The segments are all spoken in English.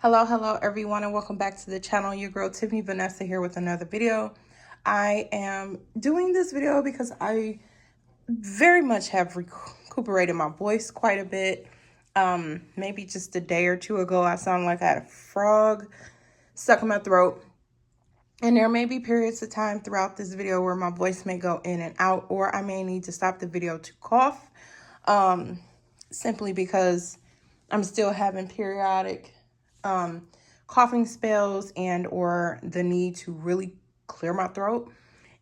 Hello everyone, and welcome back to the channel. Your girl Tiffany Vanessa here with another video. I am doing this video because I very much have recuperated my voice quite a bit. Maybe just a day or two ago, I sounded like I had a frog stuck in my throat. And there may be periods of time throughout this video where my voice may go in and out, or I may need to stop the video to cough, simply because I'm still having periodic coughing spells and or the need to really clear my throat.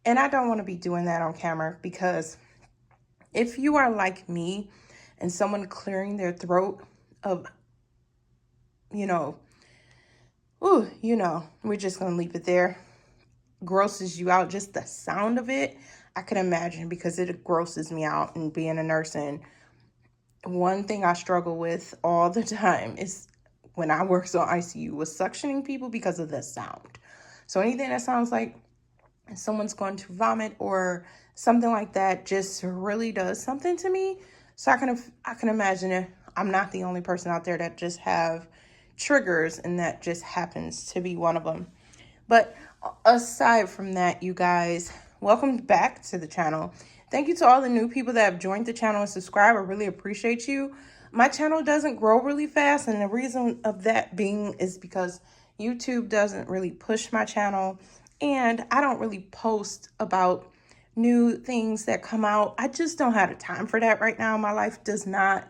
And I don't want to be doing that on camera, because if you are like me and someone clearing their throat of, we're just going to leave it there, grosses you out, just the sound of it, I can imagine, because it grosses me out. And being a nurse, and one thing I struggle with all the time is when I worked on ICU was suctioning people because of the sound. So anything that sounds like someone's going to vomit or something like that just really does something to me. So I can imagine if I'm not the only person out there that just have triggers, and that just happens to be one of them. But aside from that, you guys, welcome back to the channel. Thank you to all the new people that have joined the channel and subscribed. I really appreciate you. My channel doesn't grow really fast, and the reason of that being is because YouTube doesn't really push my channel, and I don't really post about new things that come out. I just don't have the time for that right now. My life does not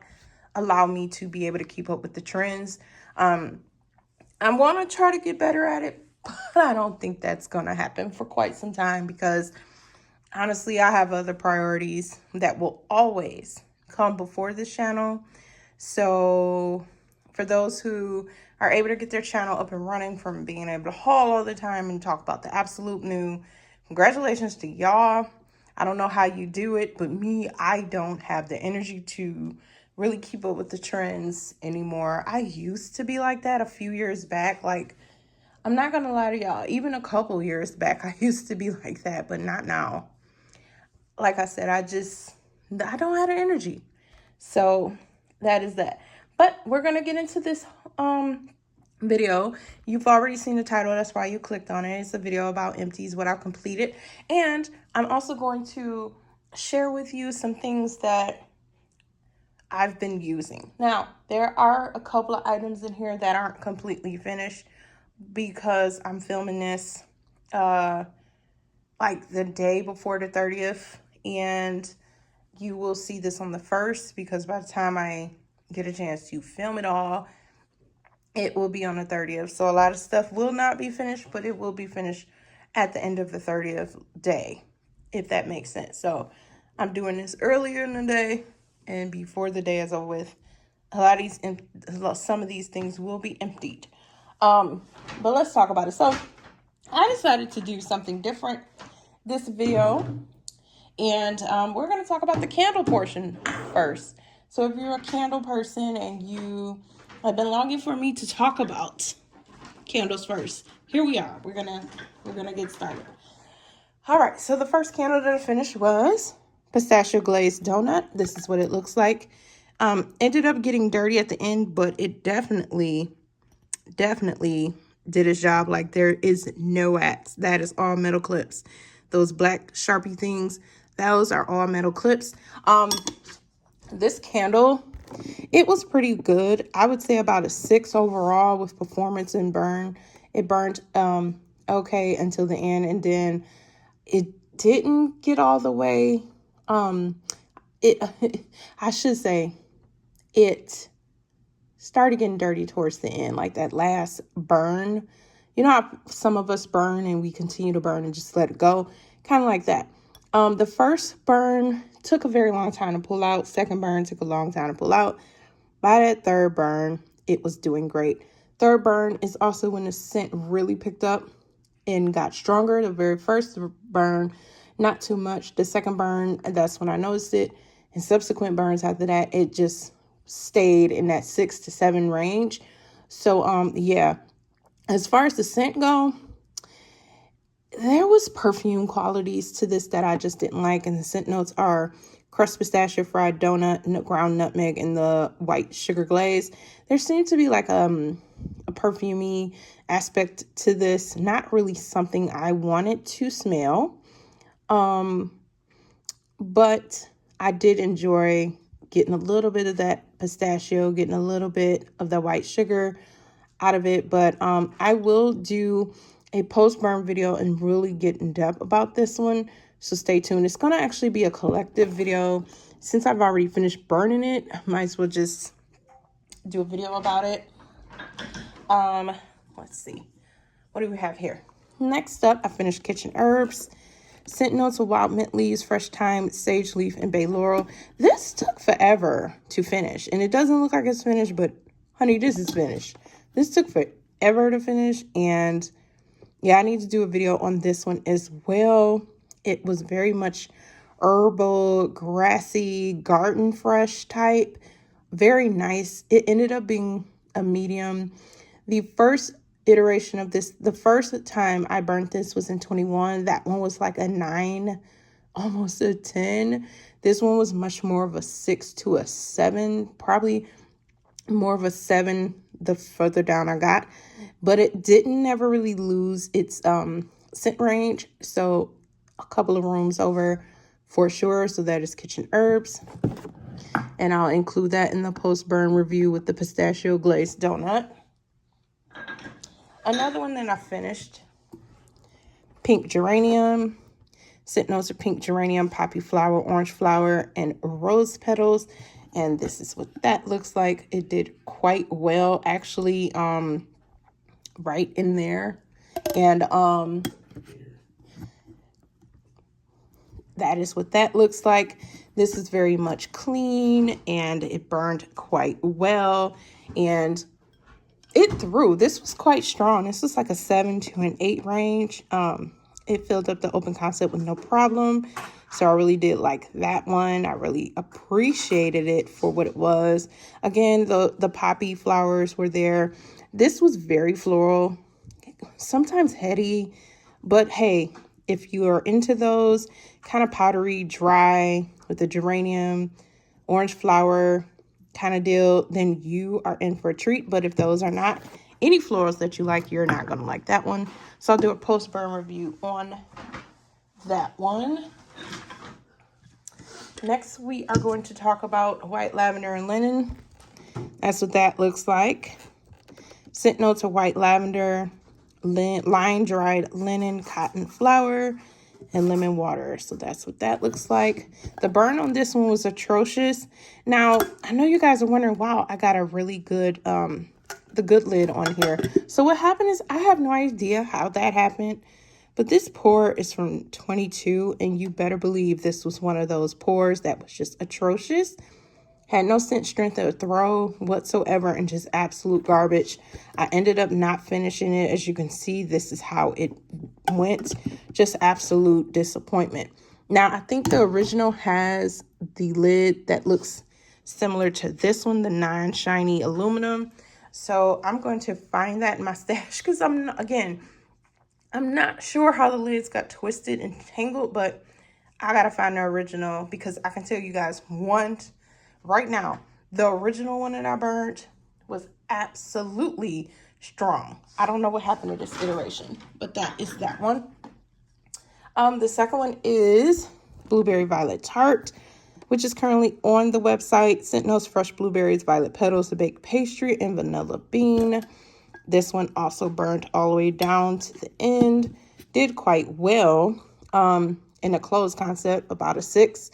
allow me to be able to keep up with the trends. I'm going to try to get better at it, but I don't think that's going to happen for quite some time, because honestly, I have other priorities that will always come before this channel. So for those who are able to get their channel up and running from being able to haul all the time and talk about the absolute new, congratulations to y'all. I don't know how you do it, but me, I don't have the energy to really keep up with the trends anymore. I used to be like that a few years back. Like, I'm not going to lie to y'all, even a couple years back, I used to be like that, but not now. Like I said, I don't have the energy. So that is that. But we're going to get into this video. You've already seen the title. That's why you clicked on it. It's a video about empties, what I've completed. And I'm also going to share with you some things that I've been using. Now, there are a couple of items in here that aren't completely finished, because I'm filming this like the day before the 30th, and you will see this on the 1st, because by the time I get a chance to film it all, it will be on the 30th. So a lot of stuff will not be finished, but it will be finished at the end of the 30th day, if that makes sense. So I'm doing this earlier in the day and before the day is over with. Some of these things will be emptied. But let's talk about it. So I decided to do something different this video, and we're going to talk about the candle portion first. So if you're a candle person and you have been longing for me to talk about candles first, here we are. We're gonna get started. All right, so the first candle that I finished was pistachio glazed donut. This is what it looks like. Ended up getting dirty at the end, but it definitely did its job. Like, there is no wax. That is all metal clips. Those black Sharpie things, those are all metal clips. This candle, it was pretty good. I would say about a 6 overall with performance and burn. It burned okay until the end, and then it didn't get all the way. I should say it started getting dirty towards the end, like that last burn. You know how some of us burn and we continue to burn and just let it go? Kind of like that. The first burn took a very long time to pull out. Second burn took a long time to pull out. By that third burn, it was doing great. Third burn is also when the scent really picked up and got stronger. The very first burn, not too much. The second burn, that's when I noticed it. And subsequent burns after that, it just stayed in that 6 to 7 range. So, yeah. As far as the scent go, there was perfume qualities to this that I just didn't like. And the scent notes are crushed pistachio, fried donut, ground nutmeg, and the white sugar glaze. There seemed to be like a perfumey aspect to this. Not really something I wanted to smell. But I did enjoy getting a little bit of that pistachio, getting a little bit of the white sugar out of it. But I will do a post-burn video and really get in depth about this one. So stay tuned. It's going to actually be a collective video. Since I've already finished burning it, I might as well just do a video about it. Let's see. What do we have here? Next up, I finished kitchen herbs. Scent notes of wild mint leaves, fresh thyme, sage leaf, and bay laurel. This took forever to finish, and it doesn't look like it's finished, but honey, this is finished. This took forever to finish, and yeah, I need to do a video on this one as well. It was very much herbal, grassy, garden fresh type. Very nice. It ended up being a medium. The first iteration of this, the first time I burnt this was in 21. That one was like a 9, almost a 10. This one was much more of a 6 to a 7, probably more of a 7 the further down I got, but it didn't never really lose its scent range. So a couple of rooms over for sure. So that is kitchen herbs, and I'll include that in the post-burn review with the pistachio glazed donut. Another one that I finished, pink geranium. Scent notes of pink geranium, poppy flower, orange flower, and rose petals. And this is what that looks like. It did quite well, actually, right in there. And that is what that looks like. This is very much clean, and it burned quite well. And it threw. This was quite strong. This was like a 7 to an 8 range. It filled up the open concept with no problem. So I really did like that one. I really appreciated it for what it was. Again, the poppy flowers were there. This was very floral, sometimes heady, but hey, if you are into those kind of powdery, dry with the geranium, orange flower kind of deal, then you are in for a treat. But if those are not any florals that you like, you're not going to like that one. So I'll do a post-burn review on that one. Next, we are going to talk about white lavender and linen. That's what that looks like. Scent notes of white lavender, line dried linen, cotton flower, and lemon water. So that's what that looks like. The burn on this one was atrocious. Now, I know you guys are wondering, wow, I got a really good, the good lid on here. So what happened is, I have no idea how that happened, but this pour is from 22, and you better believe this was one of those pours that was just atrocious. Had no scent strength or throw whatsoever, and just absolute garbage. I ended up not finishing it. As you can see, this is how it went. Just absolute disappointment. Now, I think the original has the lid that looks similar to this one, the non-shiny aluminum. So I'm going to find that in my stash, because I'm not sure how the lids got twisted and tangled, but I gotta find the original, because I can tell you guys right now, the original one that I burnt was absolutely strong. I don't know what happened to this iteration, but that is that one. The second one is Blueberry Violet Tart, which is currently on the website. Scent notes, fresh blueberries, violet petals, the baked pastry, and vanilla bean. This one also burnt all the way down to the end. Did quite well. In a closed concept, about a 6.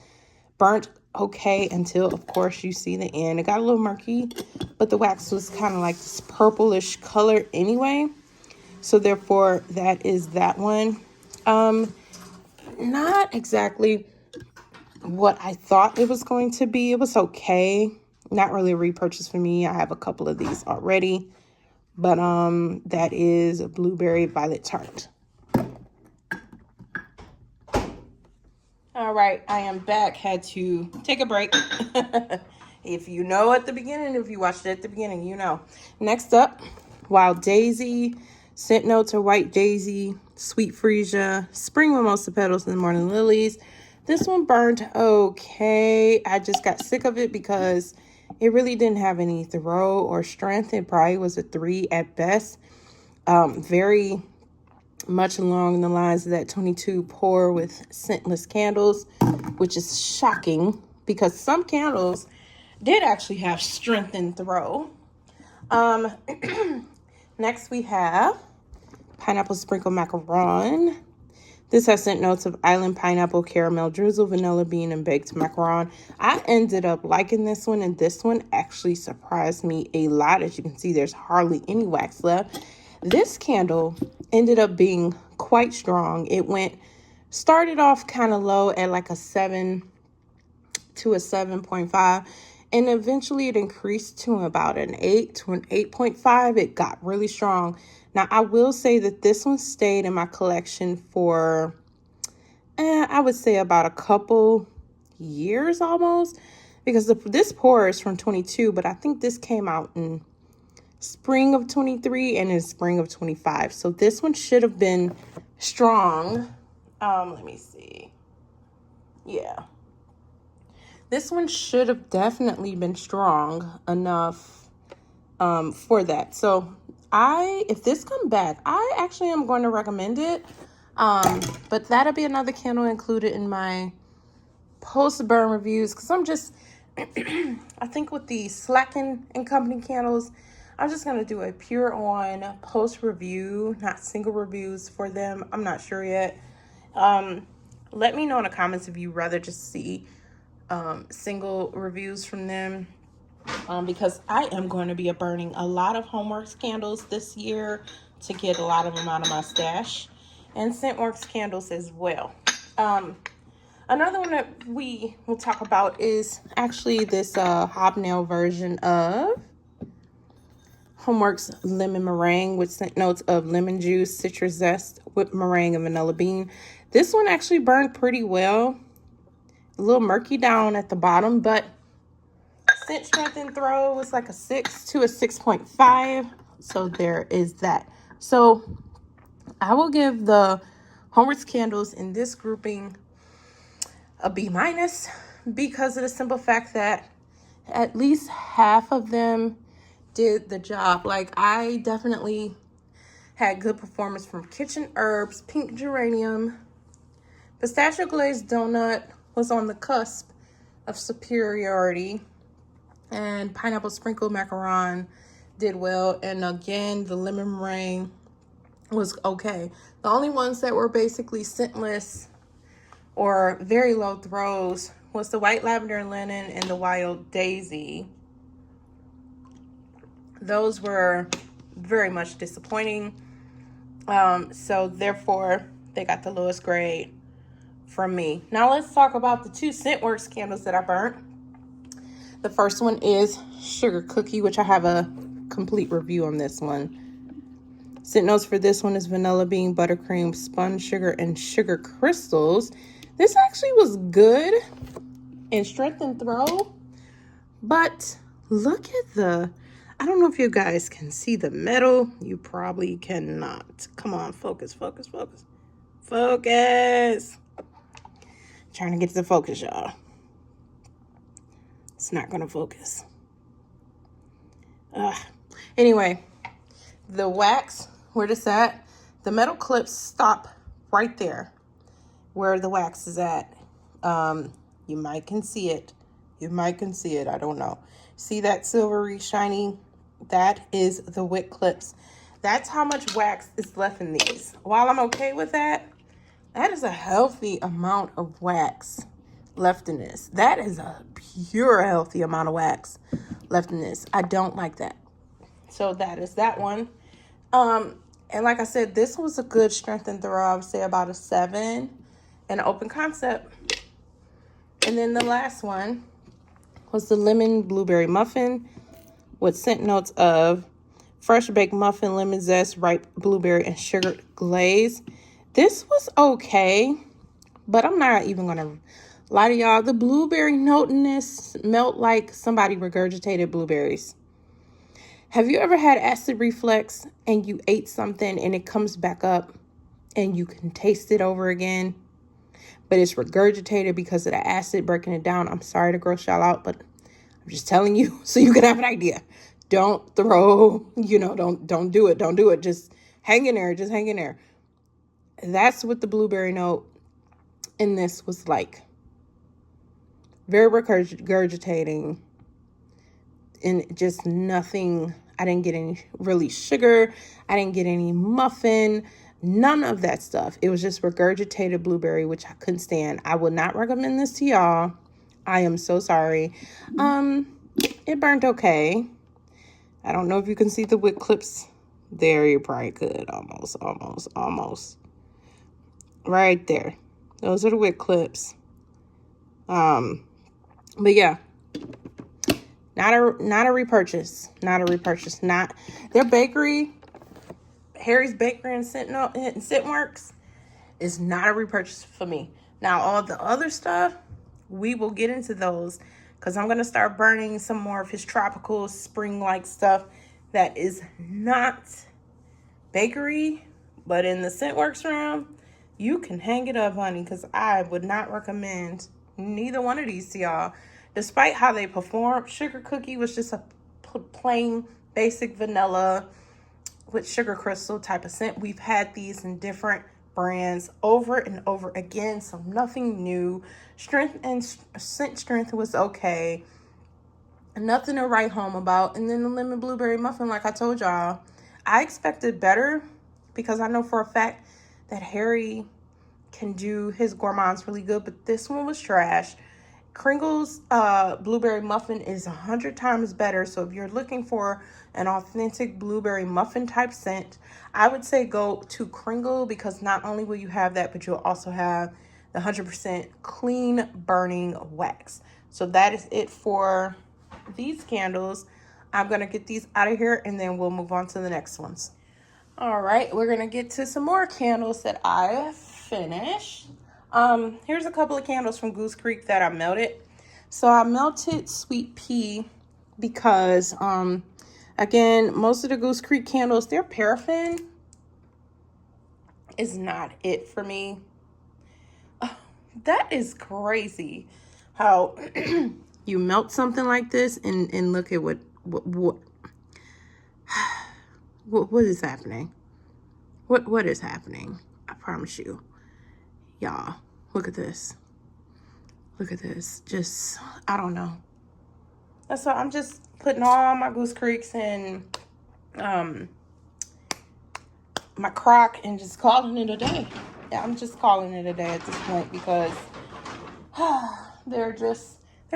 Burnt okay until, of course, you see the end. It got a little murky, but the wax was kind of like this purplish color anyway. So therefore, that is that one. Not exactly what I thought it was going to be. It was okay. Not really a repurchase for me. I have a couple of these already. But that is a Blueberry Violet Tart. All right, I am back. Had to take a break. If you know at the beginning, if you watched it at the beginning, you know. Next up, Wild Daisy. Scent notes are white daisy, sweet freesia, spring mimosa petals, and morning lilies. This one burned okay. I just got sick of it because It really didn't have any throw or strength. It probably was a 3 at best. Very much along the lines of that 22 pour with scentless candles, which is shocking because some candles did actually have strength and throw. Next we have pineapple sprinkle macaron. This has scent notes of island pineapple, caramel, drizzle, vanilla bean, and baked macaron. I ended up liking this one, and this one actually surprised me a lot. As you can see, there's hardly any wax left. This candle ended up being quite strong. It started off kind of low at like a 7 to a 7.5. And eventually it increased to about an 8 to an 8.5. It got really strong. Now, I will say that this one stayed in my collection for, I would say about a couple years almost. Because this pour is from 22, but I think this came out in spring of 23 and in spring of 25. So this one should have been strong. Let me see. Yeah. This one should have definitely been strong enough for that. So if this comes back, I actually am going to recommend it. But that'll be another candle included in my post-burn reviews. Because I'm just, I think with the Slacken and Company candles, I'm just going to do a pure on post-review, not single reviews for them. I'm not sure yet. Let me know in the comments if you'd rather just see single reviews from them, because I am going to be burning a lot of Homeworks candles this year to get a lot of them out of my stash, and Scentworks candles as well. Another one that we will talk about is actually this hobnail version of Homeworks lemon meringue with scent notes of lemon juice, citrus zest, whipped meringue, and vanilla bean. This one actually burned pretty well. A little murky down at the bottom, but scent strength and throw was like a 6 to a 6.5. So there is that. So I will give the Homeworks candles in this grouping a B- because of the simple fact that at least half of them did the job. Like, I definitely had good performance from Kitchen Herbs, Pink Geranium. Pistachio Glazed Donut was on the cusp of superiority, and Pineapple Sprinkle Macaron did well. And again, the lemon meringue was okay. The only ones that were basically scentless or very low throws was the White Lavender and Linen and the Wild Daisy. Those were very much disappointing. So therefore, they got the lowest grade from me. Now let's talk about the 2 Scentworks candles that I burnt. The first one is Sugar Cookie, which I have a complete review on this one. Scent notes for this one is vanilla bean, buttercream, spun sugar, and sugar crystals. This actually was good in strength and throw, but look at I don't know if you guys can see the metal. You probably cannot. Come on, focus, focus, focus. Focus. Trying to get to the focus, y'all. It's not going to focus. Anyway, the wax, where it's at, the metal clips stop right there where the wax is at. You might can see it. You might can see it. I don't know. See that silvery, shiny? That is the wick clips. That's how much wax is left in these. While I'm okay with that, that is a healthy amount of wax left in this. That is a pure healthy amount of wax left in this. I don't like that. So that is that one. And like I said, this was a good strength and throw. I would say about a 7, and open concept. And then the last one was the lemon blueberry muffin with scent notes of fresh baked muffin, lemon zest, ripe blueberry, and sugar glaze. This was okay, but I'm not even going to lie to y'all. The blueberry note in this smelled like somebody regurgitated blueberries. Have you ever had acid reflux and you ate something and it comes back up and you can taste it over again, but it's regurgitated because of the acid breaking it down? I'm sorry to gross y'all out, but I'm just telling you so you can have an idea. Don't throw, don't do it. Don't do it. Just hang in there. Just hang in there. That's what the blueberry note in this was like. Very regurgitating, and just nothing. I didn't get any really sugar. I didn't get any muffin. None of that stuff. It was just regurgitated blueberry, which I couldn't stand. I would not recommend this to y'all. I am so sorry. It burned okay. I don't know if you can see the wick clips there. You probably could. Almost. Right there. Those are the wick clips. But yeah. Not a repurchase. Not a repurchase. Not their bakery, Harry's Bakery and Scentworks, is not a repurchase for me. Now, all the other stuff, we will get into those because I'm going to start burning some more of his tropical spring-like stuff that is not bakery, but in the Scentworks realm, you can hang it up, honey, because I would not recommend neither one of these to y'all. Despite how they perform, Sugar Cookie was just a plain basic vanilla with sugar crystal type of scent. We've had these in different brands over and over again, so nothing new. Strength and scent strength was okay. Nothing to write home about. And then the lemon blueberry muffin, like I told y'all, I expected better because I know for a fact that Harry can do his gourmands really good, but this one was trash. Kringle's blueberry muffin is 100 times better. So if you're looking for an authentic blueberry muffin type scent, I would say go to Kringle, because not only will you have that, but you'll also have the 100% clean burning wax. So that is it for these candles. I'm going to get these out of here and then we'll move on to the next ones. All right, we're going to get to some more candles that I finished. Here's a couple of candles from Goose Creek that I melted. So I melted Sweet Pea because, again, most of the Goose Creek candles, their paraffin is not it for me. That is crazy how you melt something like this and look at what is happening. What is happening? I promise you. Y'all, look at this. Look at this. Just, I don't know. That's why I'm just putting all my Goose Creeks in my crock and just calling it a day. Yeah, I'm just calling it a day at this point because they're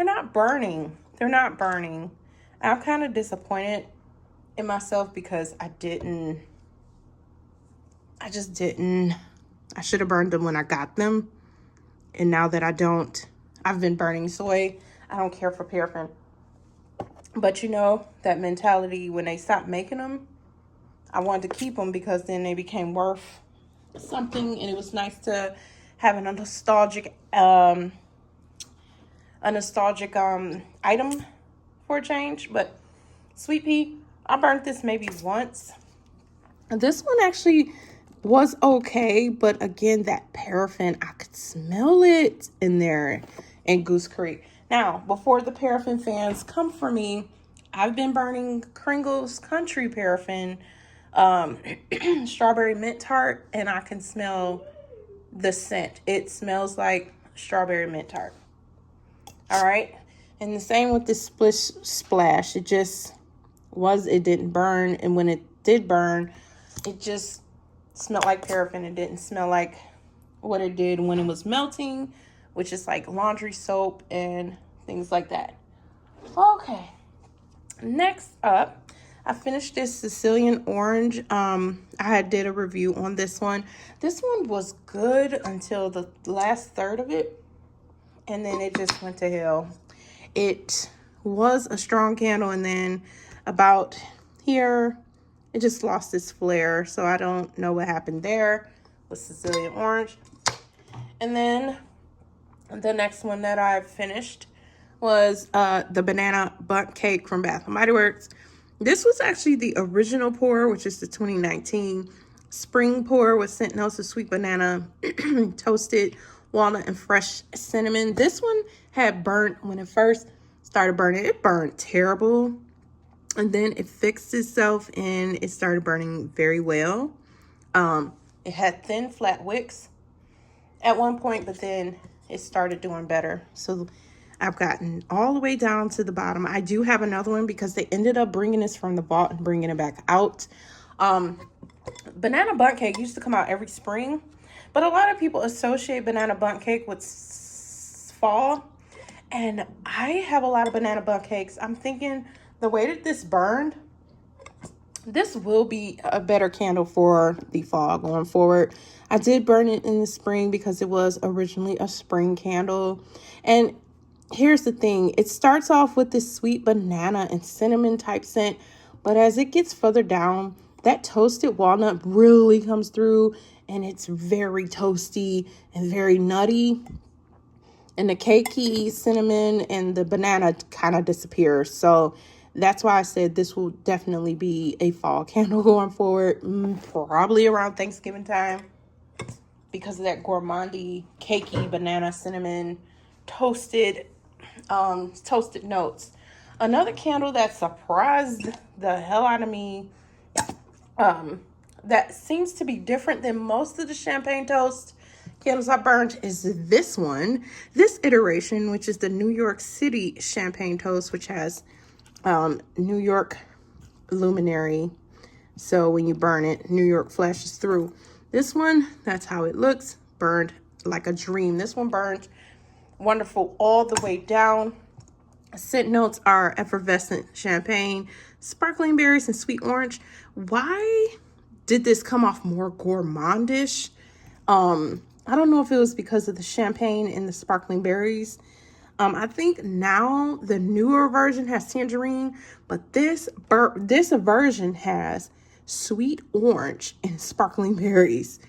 not burning. They're not burning. I'm kind of disappointed in myself because I just didn't. I should have burned them when I got them. And now that I don't, I've been burning soy. I don't care for paraffin. But you know, that mentality, when they stopped making them, I wanted to keep them because then they became worth something. And it was nice to have a nostalgic item for a change. But Sweet Pea, I burnt this maybe once. And this one actually was okay, but again, that paraffin, I could smell it in there in Goose Creek. Now, before the paraffin fans come for me, I've been burning Kringle's Country Paraffin strawberry mint tart, and I can smell the scent. It smells like strawberry mint tart. All right, and the same with this Splish Splash. It didn't burn, and when it did burn, it just smelled like paraffin. It didn't smell like what it did when it was melting, which is like laundry soap and things like that. Okay, next up, I finished this Sicilian orange. I did a review on this one. This one was good until the last third of it, and then it just went to hell. It was a strong candle, and then about here, it just lost its flare. So I don't know what happened there with Sicilian orange. And then the next one that I finished was the banana bundt cake from Bath & Body Works. This was actually the original pour, which is the 2019 spring pour with scent notes of sweet banana, toasted walnut, and fresh cinnamon. This one had burnt when it first started burning. It burned terrible. And then it fixed itself and it started burning very well. It had thin, flat wicks at one point, but then it started doing better. So I've gotten all the way down to the bottom. I do have another one because they ended up bringing this from the vault and bringing it back out. Banana bundt cake used to come out every spring, but a lot of people associate banana bundt cake with fall. And I have a lot of banana bundt cakes. I'm thinking the way that this burned, this will be a better candle for the fall going forward. I did burn it in the spring because it was originally a spring candle. And here's the thing. It starts off with this sweet banana and cinnamon type scent. But as it gets further down, that toasted walnut really comes through. And it's very toasty and very nutty. And the cakey cinnamon and the banana kind of disappears. So that's why I said this will definitely be a fall candle going forward. Probably around Thanksgiving time. Because of that gourmandy, cakey, banana, cinnamon, toasted notes. Another candle that surprised the hell out of me, that seems to be different than most of the champagne toast candles I burned, is this one. This iteration, which is the New York City champagne toast, which has New York luminary. So when you burn it, New York flashes through. This one, that's how it looks. Burned like a dream. This one burned wonderful all the way down. Scent notes are effervescent champagne, sparkling berries, and sweet orange. Why did this come off more gourmandish? I don't know if it was because of the champagne and the sparkling berries. I think now the newer version has tangerine, but this version has sweet orange and sparkling berries.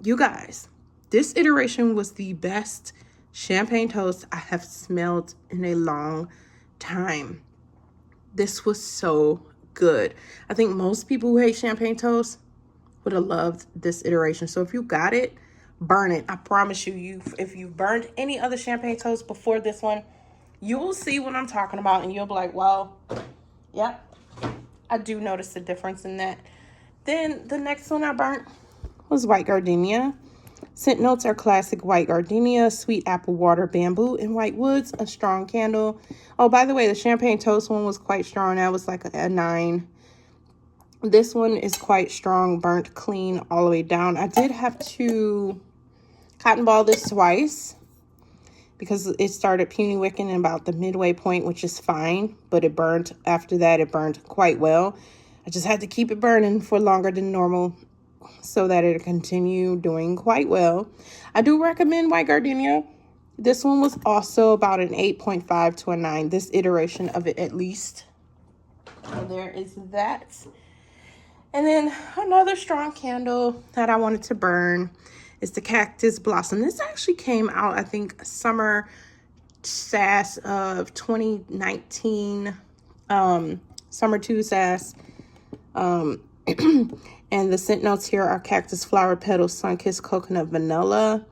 You guys, this iteration was the best champagne toast I have smelled in a long time. This was so good. I think most people who hate champagne toast would have loved this iteration. So if you got it, burn it. I promise you, if you burned any other champagne toast before this one, you will see what I'm talking about and you'll be like, well, yep, I do notice a difference in that. Then the next one I burnt was white gardenia. Scent notes are classic white gardenia, sweet apple water, bamboo, and white woods. A strong candle. Oh, by the way, the champagne toast one was quite strong. That was like a 9. This one is quite strong, burnt clean all the way down. I did have to cotton ball this twice because it started puny wicking about the midway point, which is fine, but it burned after that. It burned quite well. I just had to keep it burning for longer than normal so that it'll continue doing quite well. I do recommend white gardenia. This one was also about an 8.5 to a 9, this iteration of it at least. So there is that. And then another strong candle that I wanted to burn is the Cactus Blossom. This actually came out, I think, summer sass of 2019, summer 2 sass. And the scent notes here are cactus flower petals, sun-kissed coconut, vanilla,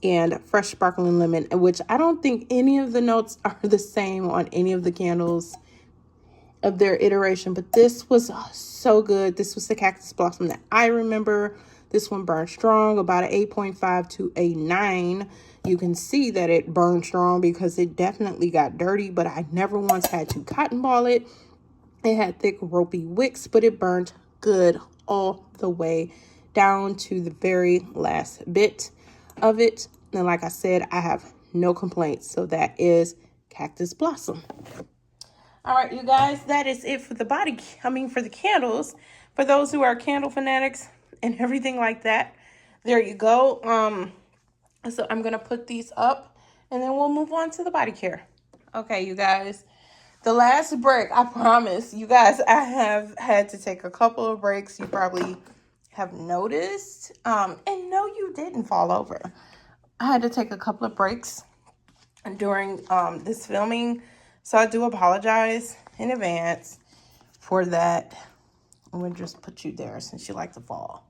and fresh sparkling lemon, which I don't think any of the notes are the same on any of the candles of their iteration, but this was so good. This was the Cactus Blossom that I remember. This one burned strong, about an 8.5 to a 9. You can see that it burned strong because it definitely got dirty, but I never once had to cotton ball it. It had thick ropey wicks, but it burned good all the way down to the very last bit of it. And like I said, I have no complaints. So that is Cactus Blossom. All right, you guys, that is it for the for the candles. For those who are candle fanatics and everything like that, there you go. So I'm going to put these up and then we'll move on to the body care. Okay, you guys, the last break, I promise you guys, I have had to take a couple of breaks. You probably have noticed. And no, you didn't fall over. I had to take a couple of breaks during this filming. So I do apologize in advance for that. I'm going to just put you there since you like to fall.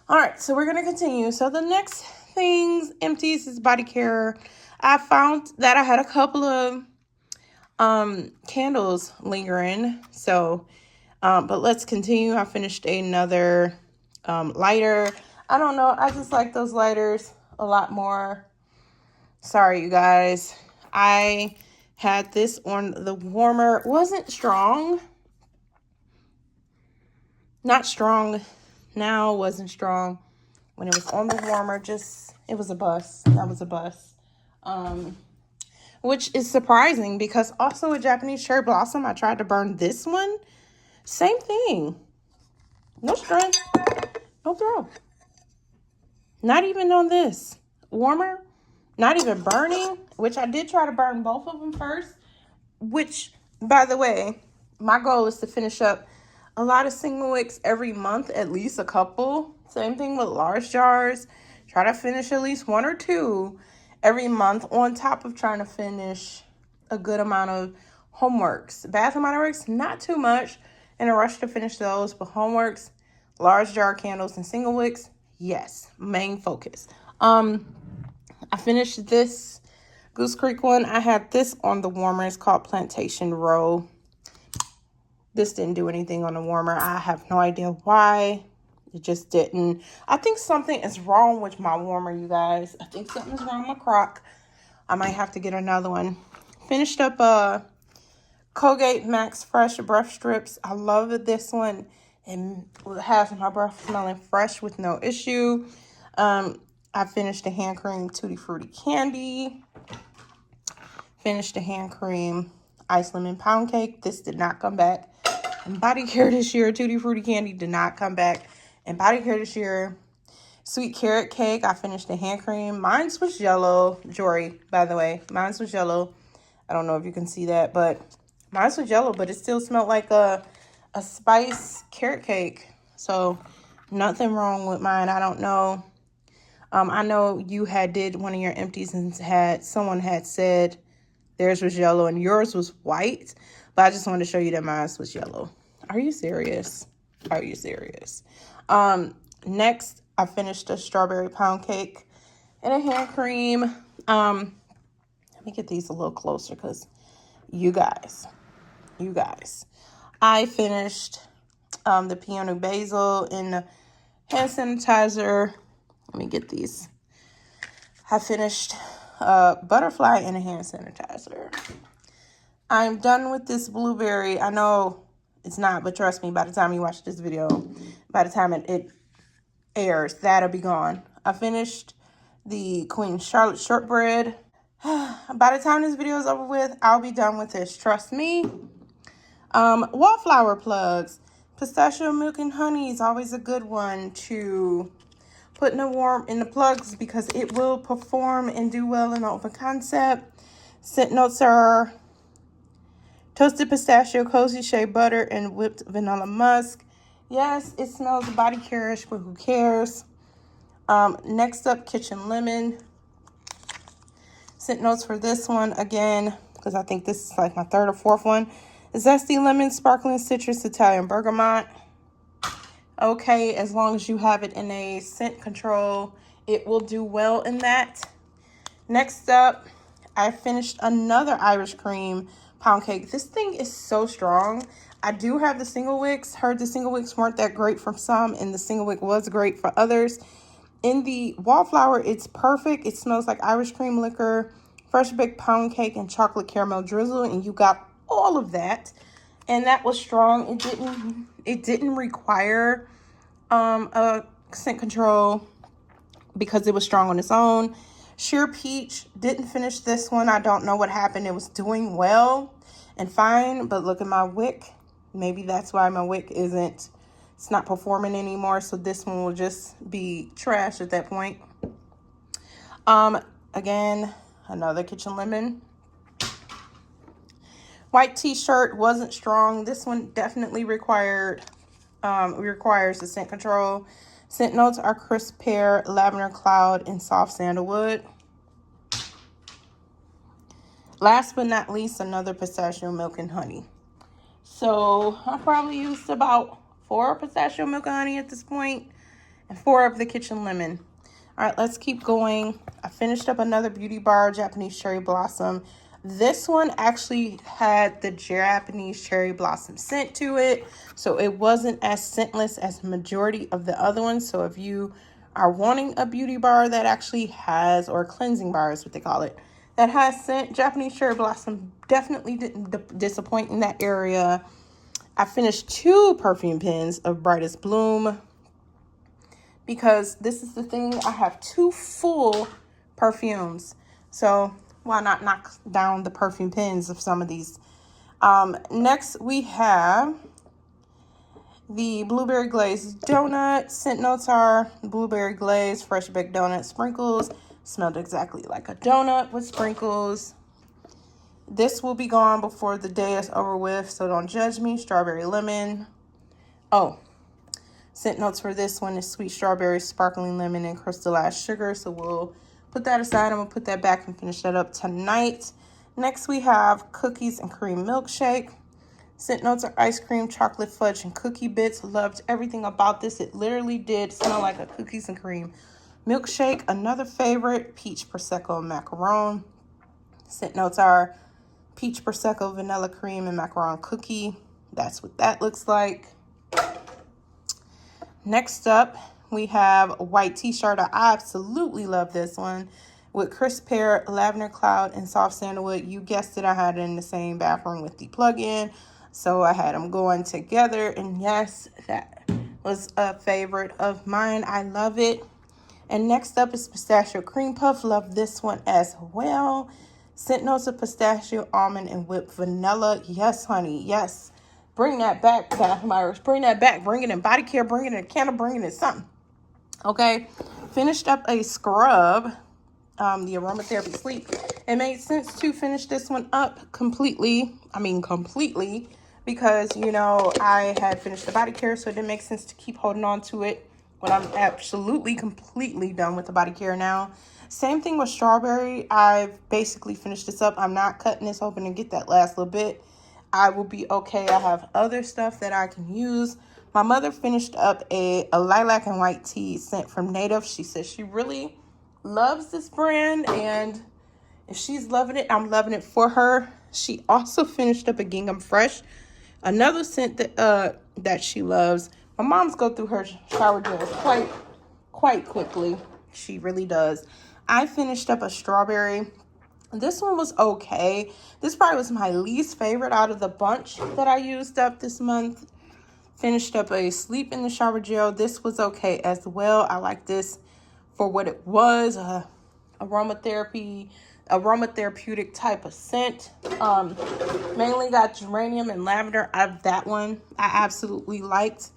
All right, so we're going to continue. So the next things, empties, is body care. I found that I had a couple of candles lingering. So, but let's continue. I finished another lighter. I don't know. I just like those lighters a lot more. Sorry, you guys. I had this on the warmer. It wasn't strong. Not strong now. Wasn't strong when it was on the warmer. Just, it was a bust. That was a bust. Which is surprising because also a Japanese cherry blossom, I tried to burn this one. Same thing. No strength. No throw. Not even on this. Warmer. Not even burning, which I did try to burn both of them first. Which, by the way, my goal is to finish up a lot of single wicks every month, at least a couple. Same thing with large jars. Try to finish at least 1 or 2 every month on top of trying to finish a good amount of homeworks. Bath and Body Works, not too much in a rush to finish those, but homeworks, large jar candles, and single wicks, yes, main focus. I finished this Goose Creek one. I had this on the warmer. It's called Plantation Row. This didn't do anything on the warmer. I have no idea why. It just didn't. I think something is wrong with my warmer, you guys. I think something's wrong with my crock. I might have to get another one. Finished up Colgate Max Fresh Breath Strips. I love this one. And it has my breath smelling fresh with no issue. I finished the hand cream Tutti Frutti Candy. Finished the hand cream Ice Lemon Pound Cake. This did not come back. And Body Care this year, Tutti Frutti Candy did not come back. And Body Care this year, Sweet Carrot Cake. I finished the hand cream. Mine was yellow. Jory, by the way. Mine was yellow. I don't know if you can see that, but mine was yellow, but it still smelled like a spice carrot cake. So nothing wrong with mine. I don't know. I know you did one of your empties and someone had said theirs was yellow and yours was white, but I just wanted to show you that mine was yellow. Are you serious? Are you serious? Next, I finished a strawberry pound cake and a hand cream. Let me get these a little closer because you guys. I finished the peony basil and the hand sanitizer. Let me get these. I finished butterfly and a hand sanitizer. I'm done with this blueberry. I know it's not, but trust me, by the time you watch this video, by the time it airs, that'll be gone. I finished the Queen Charlotte shortbread. By the time this video is over with, I'll be done with this. Trust me. Wallflower plugs. Pistachio milk and honey is always a good one to put in the plugs because it will perform and do well in the open concept. Scent notes are toasted pistachio, cozy shea butter, and whipped vanilla musk. Yes, it smells body care-ish, but who cares? Next up, kitchen lemon. Scent notes for this one, again, because I think this is like my 3rd or 4th one. Zesty lemon, sparkling citrus, Italian bergamot. Okay, as long as you have it in a scent control, it will do well in that. Next up, I finished another Irish cream pound cake. This thing is so strong. I do have the single wicks. Heard the single wicks weren't that great from some, and the single wick was great for others. In the wallflower, it's perfect. It smells like Irish cream liquor, fresh baked pound cake, and chocolate caramel drizzle, and you got all of that. And that was strong. It didn't require a scent control because it was strong on its own. Sheer Peach, didn't finish this one. I don't know what happened. It was doing well and fine, but look at my wick. Maybe that's why my wick it's not performing anymore. So this one will just be trash at that point. Again, another kitchen lemon. White t-shirt wasn't strong. This one definitely requires the scent control. Scent notes are crisp pear, lavender cloud, and soft sandalwood. Last but not least, another pistachio milk and honey. So I probably used about 4 pistachio milk and honey at this point, and 4 of the kitchen lemon. All right, let's keep going. I finished up another beauty bar, Japanese cherry blossom. This one actually had the Japanese cherry blossom scent to it, so it wasn't as scentless as the majority of the other ones. So if you are wanting a beauty bar that actually has, or cleansing bar is what they call it, that has scent, Japanese cherry blossom definitely didn't disappoint in that area. I finished 2 perfume pens of Brightest Bloom because this is the thing, I have 2 full perfumes. So why not knock down the perfume pens of some of these? Next we have the Blueberry Glaze Donut. Scent notes are blueberry glaze, fresh baked donut, sprinkles. Smelled exactly like a donut with sprinkles. This will be gone before the day is over with, so don't judge me. Strawberry lemon. Oh, scent notes for this one is sweet strawberry, sparkling lemon, and crystallized sugar. So we'll put that aside. I'm going to put that back and finish that up tonight. Next, we have cookies and cream milkshake. Scent notes are ice cream, chocolate fudge, and cookie bits. Loved everything about this. It literally did smell like a cookies and cream milkshake. Another favorite, peach, prosecco, and macaron. Scent notes are peach, prosecco, vanilla cream, and macaron cookie. That's what that looks like. Next up, we have a white t-shirt. I absolutely love this one. With crisp pear, lavender cloud, and soft sandalwood. You guessed it, I had it in the same bathroom with the plug-in. So I had them going together. And yes, that was a favorite of mine. I love it. And next up is pistachio cream puff. Love this one as well. Scent notes of pistachio, almond, and whipped vanilla. Yes, honey. Yes. Bring that back, Bath & Myers. Bring that back. Bring it in body care. Bring it in a candle. Bring it in something. Okay. Finished up a scrub. The aromatherapy sleep. It made sense to finish this one up completely. Completely. Because, you know, I had finished the body care. So it didn't make sense to keep holding on to it when I'm absolutely completely done with the body care now. Same thing with strawberry. I've basically finished this up. I'm not cutting this open and get that last little bit. I will be okay. I have other stuff that I can use. My mother finished up a lilac and white tea scent from Native. She says she really loves this brand, and if she's loving it, I'm loving it for her. She also finished up a Gingham Fresh, another scent that she loves. My mom's go through her shower gels quite quickly. She really does. I finished up a strawberry. This one was okay. This probably was my least favorite out of the bunch that I used up this month. Finished up a sleep in the shower gel. This was okay as well. I like this for what it was. Aromatherapeutic type of scent. Mainly got geranium and lavender out of that one. I absolutely liked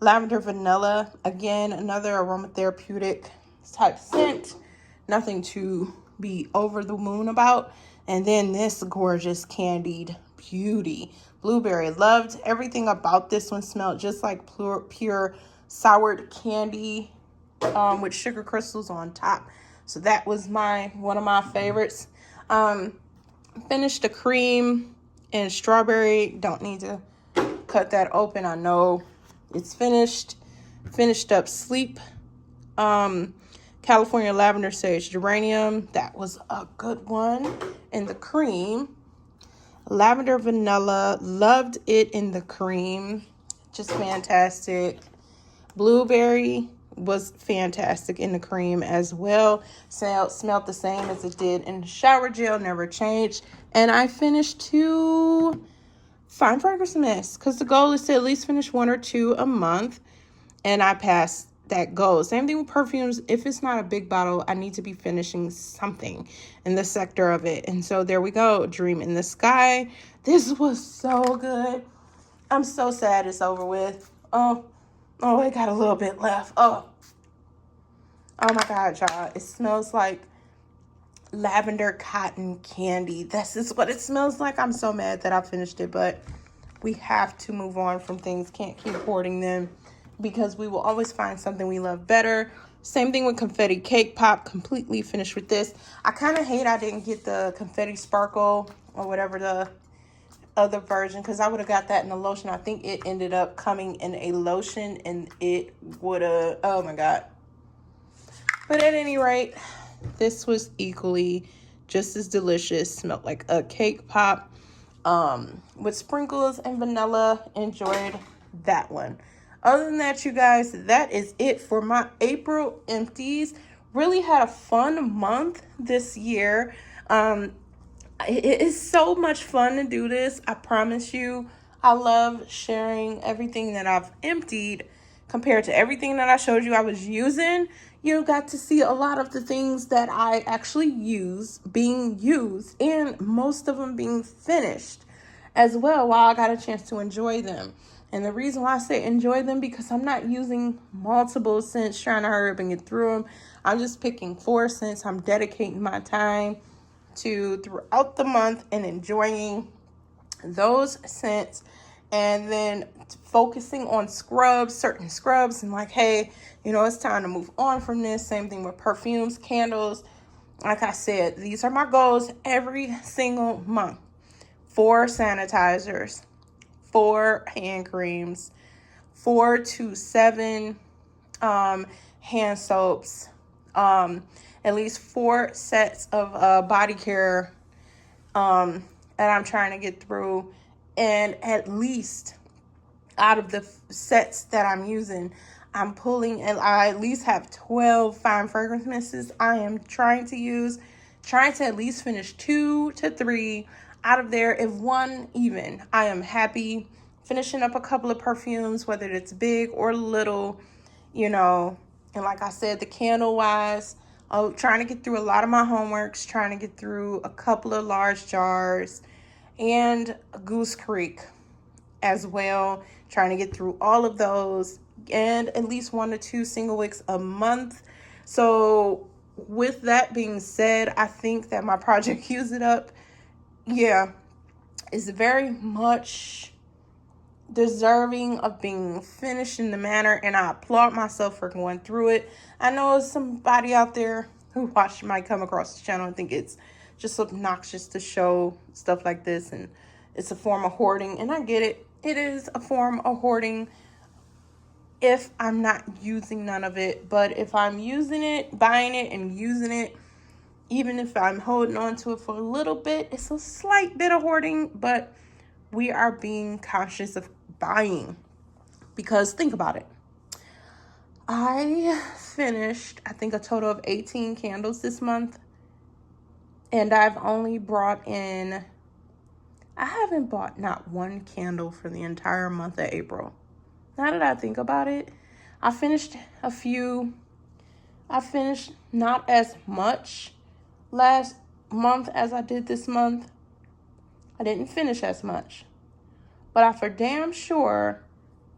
lavender vanilla. Again, another aromatherapeutic type scent. Nothing to be over the moon about. And then this gorgeous candied beauty. Blueberry. Loved everything about this one. Smelled just like pure soured candy with sugar crystals on top. So that was one of my favorites. Finished the cream and strawberry. Don't need to cut that open. I know it's finished. Finished up sleep. California lavender sage geranium. That was a good one. And the cream. Lavender vanilla. Loved it in the cream. Just fantastic. Blueberry was fantastic in the cream as well. Smelled the same as it did in the shower gel. Never changed. And I finished 2 fine fragrance mists because the goal is to at least finish 1 or 2 a month. And I passed that goal. Same thing with perfumes. If it's not a big bottle, I need to be finishing something in the sector of it. And so there we go. Dream in the Sky. This was so good. I'm so sad it's over with. Oh, I got a little bit left. Oh my God, y'all. It smells like lavender cotton candy. This is what it smells like. I'm so mad that I finished it, but we have to move on from things. Can't keep hoarding them because we will always find something we love better. Same thing with confetti cake pop. Completely finished with this. I kind of hate I didn't get the confetti sparkle or whatever the other version, because I would have got that in the lotion. I think it ended up coming in a lotion, and it would have, oh my God. But at any rate, this was equally just as delicious. Smelled like a cake pop with sprinkles and vanilla. Enjoyed that one. Other than that, you guys, that is it for my April empties. Really had a fun month this year. It is so much fun to do this. I promise you. I love sharing everything that I've emptied compared to everything that I showed you I was using. You got to see a lot of the things that I actually use being used, and most of them being finished as well, while I got a chance to enjoy them. And the reason why I say enjoy them, because I'm not using multiple scents trying to hurry up and get through them. I'm just picking 4 scents. I'm dedicating my time to throughout the month and enjoying those scents, and then focusing on scrubs, certain scrubs, and like, hey, you know, it's time to move on from this. Same thing with perfumes, candles. Like I said, these are my goals every single month. 4 sanitizers, 4 hand creams, 4 to 7 hand soaps, at least 4 sets of body care that I'm trying to get through. And at least out of the sets that I'm using, I'm pulling, and I at least have 12 fine fragrance mists I am trying to use, trying to at least finish 2 to 3 out of there. If one even, I am happy. Finishing up a couple of perfumes, whether it's big or little, you know. And like I said, the candle wise, trying to get through a lot of my homeworks, trying to get through a couple of large jars, and Goose Creek as well, trying to get through all of those, and at least 1 to 2 single wicks a month. So with that being said, I think that my project Use It Up, yeah, is very much deserving of being finished in the manner, and I applaud myself for going through it. I know somebody out there who watched might come across the channel and think it's just obnoxious to show stuff like this, and it's a form of hoarding, and I get it. It is a form of hoarding if I'm not using none of it. But if I'm using it, buying it and using it, even if I'm holding on to it for a little bit, it's a slight bit of hoarding. But we are being conscious of buying, because think about it. I finished, I think, a total of 18 candles this month, and I've only brought in, I haven't bought not one candle for the entire month of April. Now that I think about it, I finished a few. I finished not as much last month as I did this month. I didn't finish as much, but I for damn sure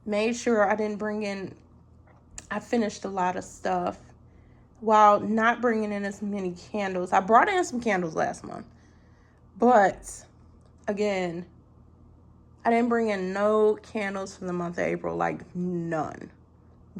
made sure I didn't bring in, I finished a lot of stuff while not bringing in as many candles. I brought in some candles last month, but again, I didn't bring in no candles for the month of April, like none,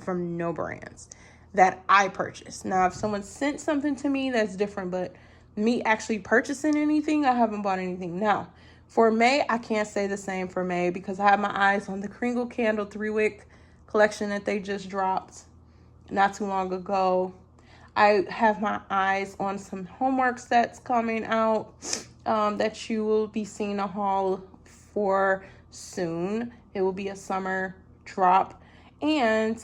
from no brands that I purchased. Now, if someone sent something to me, that's different, but me actually purchasing anything, I haven't bought anything. Now, for May, I can't say the same for May, because I have my eyes on the Kringle Candle 3-wick collection that they just dropped not too long ago. I have my eyes on some homework sets coming out that you will be seeing a haul for soon. It will be a summer drop. And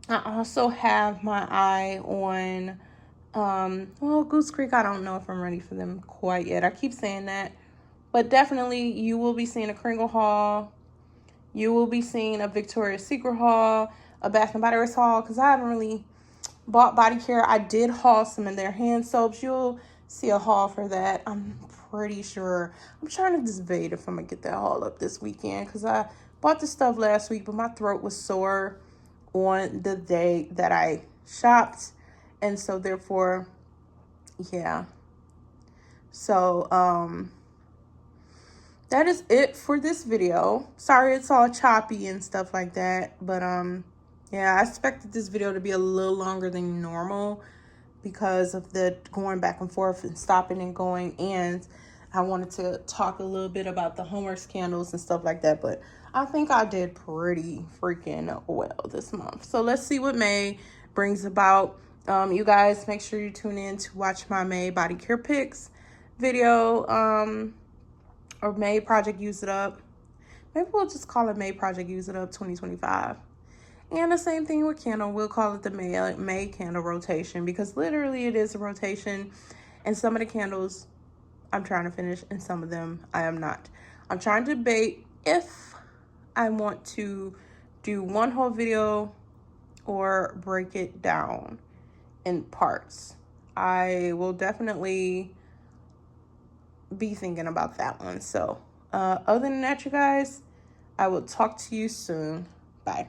I also have my eye on well, Goose Creek. I don't know if I'm ready for them quite yet. I keep saying that, but definitely you will be seeing a Kringle haul. You will be seeing a Victoria's Secret haul, a Bath and Body Works haul, because I haven't really bought body care. I did haul some of their hand soaps. You'll see a haul for that, I'm pretty sure. I'm trying to debate if I'm gonna get that haul up this weekend, because I bought the stuff last week, but my throat was sore on the day that I shopped, and so therefore, yeah. So that is it for this video. Sorry it's all choppy and stuff like that, but yeah, I expected this video to be a little longer than normal because of the going back and forth and stopping and going, and I wanted to talk a little bit about the homework candles and stuff like that, but I think I did pretty freaking well this month. So let's see what May brings about. You guys, make sure you tune in to watch my May body care picks. video, or May Project Use It Up. Maybe we'll just call it May Project Use It Up 2025. And the same thing with candle. We'll call it the May candle rotation, because literally it is a rotation. And some of the candles I'm trying to finish, and some of them I am not. I'm trying to debate if I want to do one whole video or break it down in parts. I will definitely be thinking about that one. So other than that, you guys, I will talk to you soon. Bye.